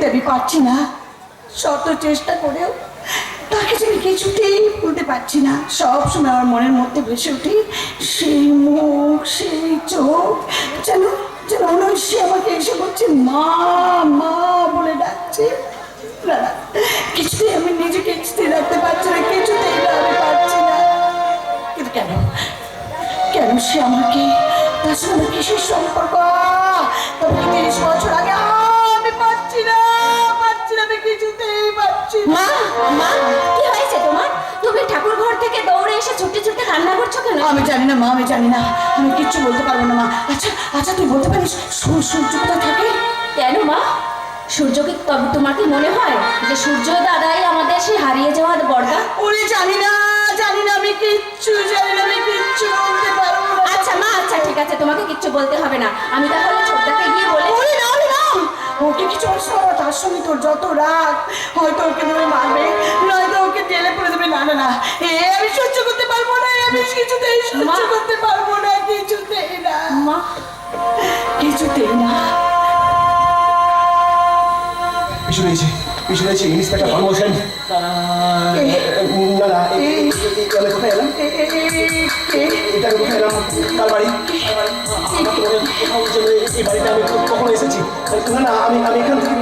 আমি পারছি না, শত চেষ্টা করেও তাকে যে আমি কিছুতেই ভুলতে পারছি না। সব সময় আমার মনের মধ্যে ভেসে উঠি সেই মুখ, সেই চোখ, যেন যেন মনে হয় সে আমাকে এসে বলছে মা মা বলে ডাকছে। না না, কিছুতেই আমি নিজেকে স্থির রাখতে পারছি না, কিছুতেই না, আমি পারছি না। কিন্তু কেন কেন সে আমাকে, তার সঙ্গে কিসের সম্পর্ক? তবে 30 বছর আগে আমি পারছি না, আমি কিছুতেই পারছি না। মা, কি হয়েছে তোমার? তুমি ঠাকুর ঘর থেকে দৌড়ে এসে ছুটে ছুটে কান্না করছো কেন? আমি জানি না মা, আমি জানি না, আমি কিচ্ছু বলতে পারবো না মা। আচ্ছা আচ্ছা, তুই বলতে পারিস সূর্য কোথায় থাকে? কেন মা, সূর্যকে তোমাকে মনে হয় যে সূর্য দাদাই আমাদের সেই হারিয়ে যাওয়া বর্দা? ওরে জানি না, আমি কিচ্ছু জানি না, আমি কিচ্ছু বলতে পারবো না। আচ্ছা মা, আচ্ছা ঠিক আছে, তোমাকে কিচ্ছু বলতে হবে না, আমি তাহলে ছোটটাকে গিয়ে বলে। ওরে না, ওকে কিছু বলছো, তার সঙ্গে তোর যত রাগ, হয়তো ওকে ধরে মারবে, নয়তো ওকে জেলে পড়ে দেবে। না না না, আমি সহ্য করতে পারবো না, আমি কিছুতেই সহ্য করতে পারবো না, কিছুতেই না মা, কিছুতেই না। পিছু রয়েছে ইন্সপেক্টর ভানু হোসেন। না না, আমি কোথায় এলাম? এটা কোথায় এলাম? কার বাড়ি? এই বাড়িতে আমি কখনো এসেছি? না না, আমি এখান থেকে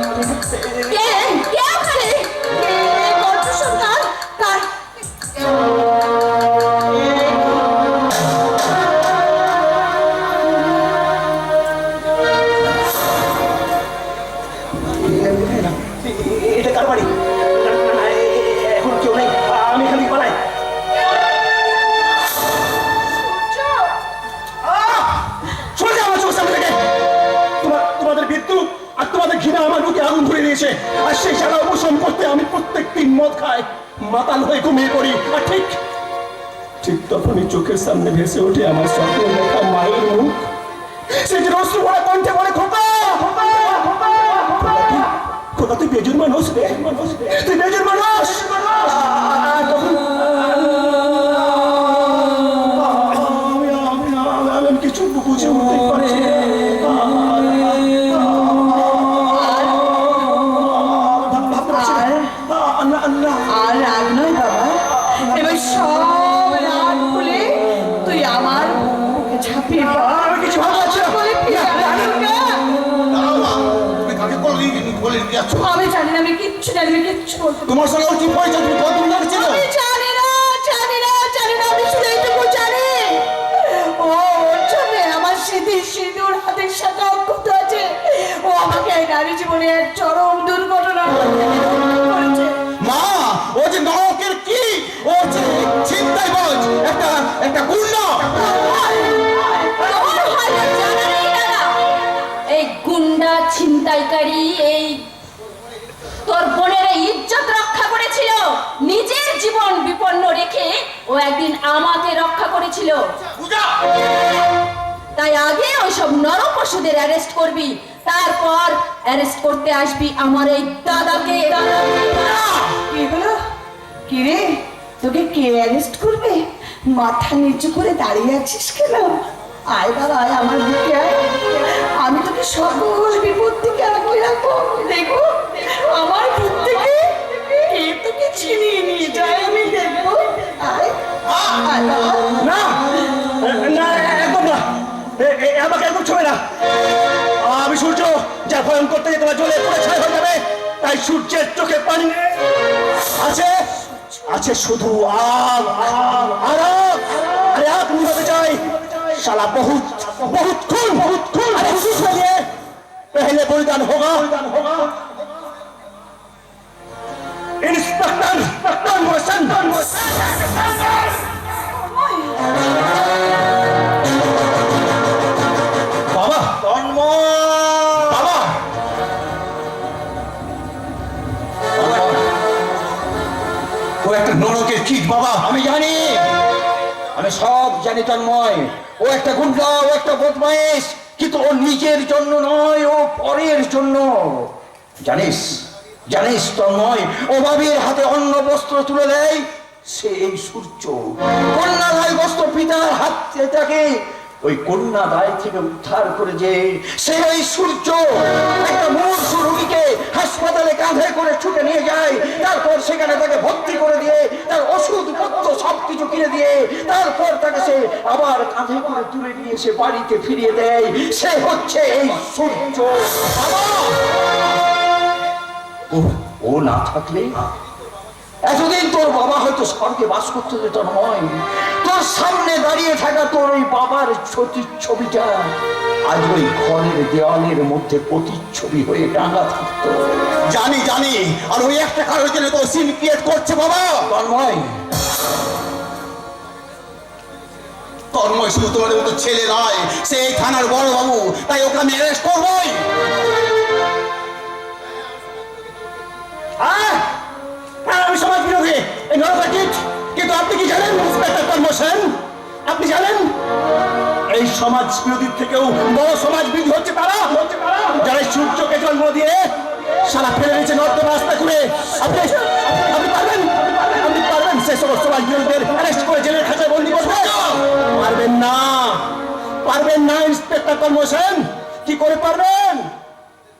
এটা কার বাড়ি? এখন কেউ নেই, আমি এখান থেকে পালাই। তোমাদের বিদ্যুৎ আর তোমাদের ঘৃণা আমার বুকে আগুন ধরে দিয়েছে, আর সেই জ্বালা উপশম করতে আমি প্রত্যেক দিন মদ খাই, মাতাল হয়ে ঘুমিয়ে পড়ি। আর ঠিক তখনই চোখের সামনে ভেসে ওঠে আমার স্বপ্ন দেখা মায়ের মুখ। সে যে রস্ত্র পড়া কণ্ঠে বলে, খোকা খোকা, তুই বেজুর মানুষ, তুই বেজুর মানুষ। আমি কিছু বুঝে উঠতে পারছি না। আর রাগ নয় বাবা, এবার সব রাগ বলে তুই আমার বুকে ঝাঁপিয়ে পড়। আমি কিছু ভালো আছি না। আমি জানি না, আমি কিচ্ছু জানি না, কিচ্ছু বলতে পারবো না। তোমার সঙ্গে কি পয়সা তুমি কত লাগছিল? আমি জানি না, আমি শুধু এইটুকু জানি, ওর জন্য আমার সিঁদুর হাতের সাথে অক্ষত আছে। ও আমাকে এই নারী জীবনে এক চরম দুর্ঘটনা করেছে। মা, ও যে নরকের কি, ও যে ছিনতাইবাজ, একটা গুন্ডা। এই গুন্ডা ছিনতাইকারী এই তোর বোনের ইজ্জত রক্ষা করেছিল, নিজের জীবন বিপন্ন রেখে ও একদিন আমাকে রক্ষা করেছিল। তাই আগে ওইসব নরপশুদের অ্যারেস্ট করবি, তারপর অ্যারেস্ট করতে আসবি আমার এই দাদাকে। কি হলো? কি রে, তোকে কে অ্যারেস্ট করবে? মাথা নিচু করে দাঁড়িয়ে আছিস কেন? আয় বাবা, আয় আমার বুকে আয়, আমি তোকে সকল বিপদ থেকে আগে রাখবো। দেখো আমার বুক থেকে কে তোকে ছিনিয়ে নিয়ে যায়, আমি দেখবো। আয় আয় বাবা। না না, একদম না, আমাকে একদম ছবে না। আমি সূর্য, যা ভয়ঙ্কর থেকে তোমার জ্বলে পুরো ছাই হয়ে যাবে, তাই সূর্যের চোখে পানি আছে শুধু আগ, আর আগ নিভাতে চাই। শালা বহুত খুন, अरे उसके लिए पहले बलिदान होगा। इंस्पेक्टर मोहसन, बाबा बाबा ও একটা নরকের কীট বাবা। আমি জানি, আমি সব জানি তন্ময়। ও একটা গুন্ডা, ও একটা বদমাইশ, কিন্তু ও নিজের জন্য নয়, ও পরের জন্য। জানিস তন্ময়, অভাবীর হাতে অন্ন বস্ত্র তুলে দেয় সে এই সূর্য। কন্যা দায় বস্ত্র পিতার হাত থেকে ওই কন্যা দায় থেকে উদ্ধার করে যে সে এই সূর্য। একটা মূর্খ রোগীকে হাসপাতালে ছুটে নিয়ে যায়, তারপর সেখানে তাকে ভর্তি করে দিয়ে তার ওষুধপত্র সবকিছু কিনে দিয়ে তারপর তাকে সে আবার কাঁধে করে তুলে নিয়ে সে বাড়িতে ফিরিয়ে দেয়। সে হচ্ছে এই সূর্য। ও না থাকলে এতদিন তোর বাবা হয়তো স্বর্গে বাস করতে যেত নয়, তোর সামনে দাঁড়িয়ে থাকা তোর ওই বাবার ছবিটা আজ ওই ঘরের দেওয়ালের মধ্যে প্রতিচ্ছবি হয়ে টাঙা থাকতো। জানি জানি, আর ওই একটা কারোর জন্য তো সিন ক্রিয়েট করছে বাবা। তন্ময়, তন্ময় শুধু তোমাদের মতো ছেলে নয়, সে এই থানার বড় বাবু, তাই ওকে আমি অ্যারেস্ট করবোই। আমি সমাজ বিরোধী, এই নরকাটিট। কিন্তু আপনি কি জানেন ইন্সপেক্টর তন্ময় সেন, আপনি জানেন এই সমাজ বিরোধীর থেকেও বড় সমাজ বিরোধী হচ্ছে তারা যারা সূর্যকে জন্ম দিয়ে সারা ফেলে দিয়েছে নর্দমা রাস্তা করে। আপনি আপনি পারবেন, আপনি পারবেন সেই সমস্ত সমাজ বিরোধীদের অ্যারেস্ট করে জেলের খাঁচায় বন্দী করবেন? পারবেন না, পারবেন না ইন্সপেক্টর তন্ময় সেন। কি করে পারবেন?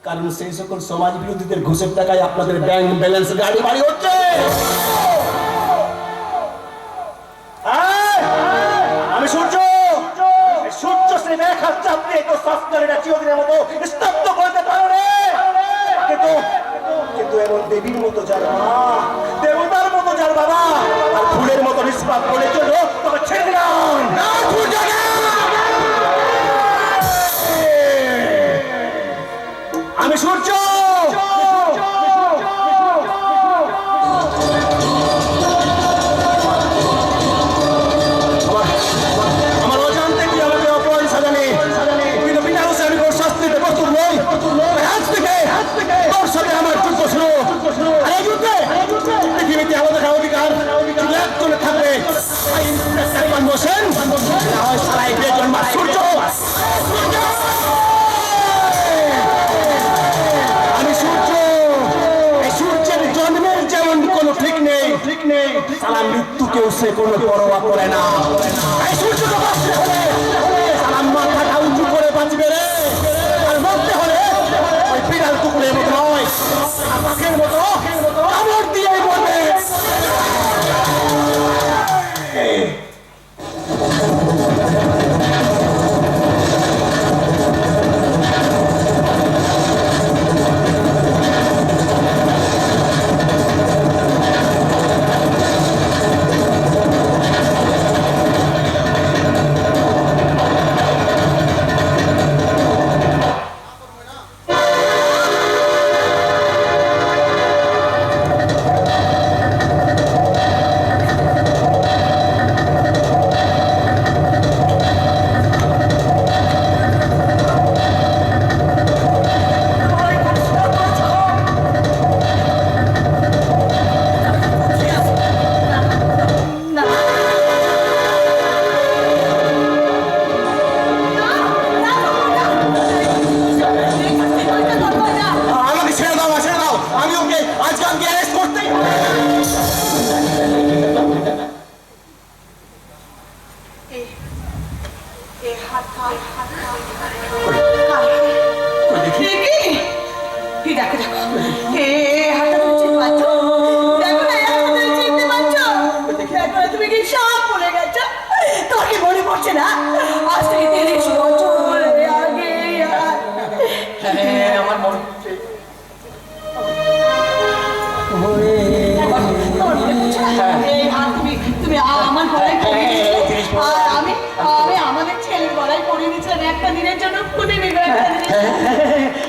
কারণ সেই সকল সমাজ বিরোধীদের ঘুষের টাকায় আপনাদের ব্যাংক ব্যালেন্স গাড়ি বাড়ি হচ্ছে। আমি সূর্য, সূর্য সে দেখাচ্ছে আপনি তো সফটওয়্যারটা চিরদিনের মতো স্তব্ধ করতে পারে, কিন্তু কিন্তু এমন দেবীর মতো যার মা, দেবতার মতো যার বাবা, আর ফুলের মতো নিষ্পাপ করে চলো তবে ছেড়ে দিলাম না। সূর্য আমি সূর্য। আমার অজান্তে কি আমাকে অপরাধী সাজালে, কিন্তু বিনা দোষে আমি কোনো শাস্তিতে প্রস্তুত নই। আজ থেকে তোর সাথে আমার যুদ্ধ শুরু। আর এই যুদ্ধে পৃথিবীতে আমাদের অধিকার শুধু একজনে থাকবে, তন্ময় সেন। না হয় সারা এগিয়ে জন্মা সূর্য। সালাম মৃত্যুকেও সে কোনো পরোয়া করে না। এই সূর্যকে বাঁচতে হলে সালাম মাথাটা উঁচু করে বাঁচবে রে। আর মরতে হলে ওই বিড়াল কুকুরের মতো নয়, পাখির মতো কামড় দিয়ে মরবে।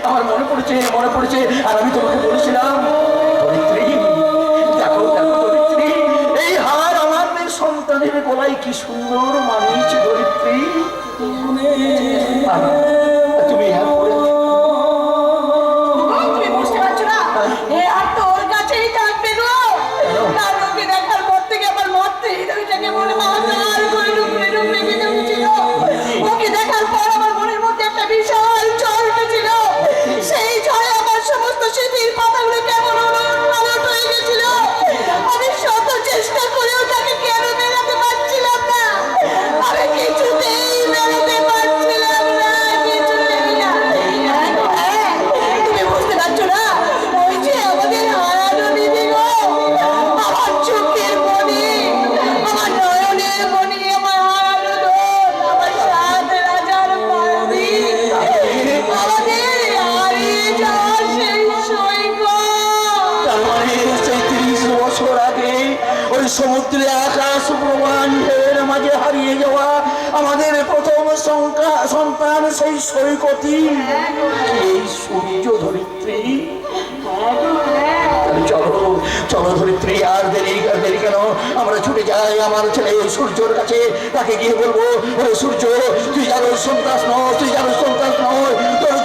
আমার মনে পড়েছে, মনে পড়েছে। আর আমি তোমাকে বলেছিলাম ধরিত্রী, দেখো দেখো ধরিত্রী, এই হার আমাদের সন্তানের গলায় কি সুন্দর মানিয়েছে ধরিত্রী। তুমি তুমি বুঝতে পারছো না? এ আর তোর কাছেই থাকবে গো। তার লোকে দেখার পর থেকে আমার মরতে হৃদয়টাকে মনে হাজার করে ডুবলে ডুবলে কেঁদে উঠেছিল। ওকে দেখার পর আমার মনের মধ্যে একটা বিশাল ঝড় উঠেছিল। সেই ঝড়ে আমার সমস্ত স্মৃতির পাতাগুলো কেমন উলট হয়ে গেছিল। আমি শত চেষ্টা করেও তাকে কেন মেলাতে পারছিলাম না। আমি কিছুতেই মেলাতে পারছিলাম না। ওই সমুদ্রে আকাশ ব্রহ্মাণ্ডের মাঝে হারিয়ে যাওয়া আমাদের প্রথম সন্তান সেই সৈকতি এই সূর্য ধরিত্রী। তাহলে চলো চলো ধরিত্রী, আর দেরি কেন, আমরা ছুটে যাই আমার ছেলে সূর্যর কাছে। তাকে গিয়ে বলবো, ওরে সূর্য, তুই জানো সন্তাস নয়, তুই জানো সন্তাস নয়, তোর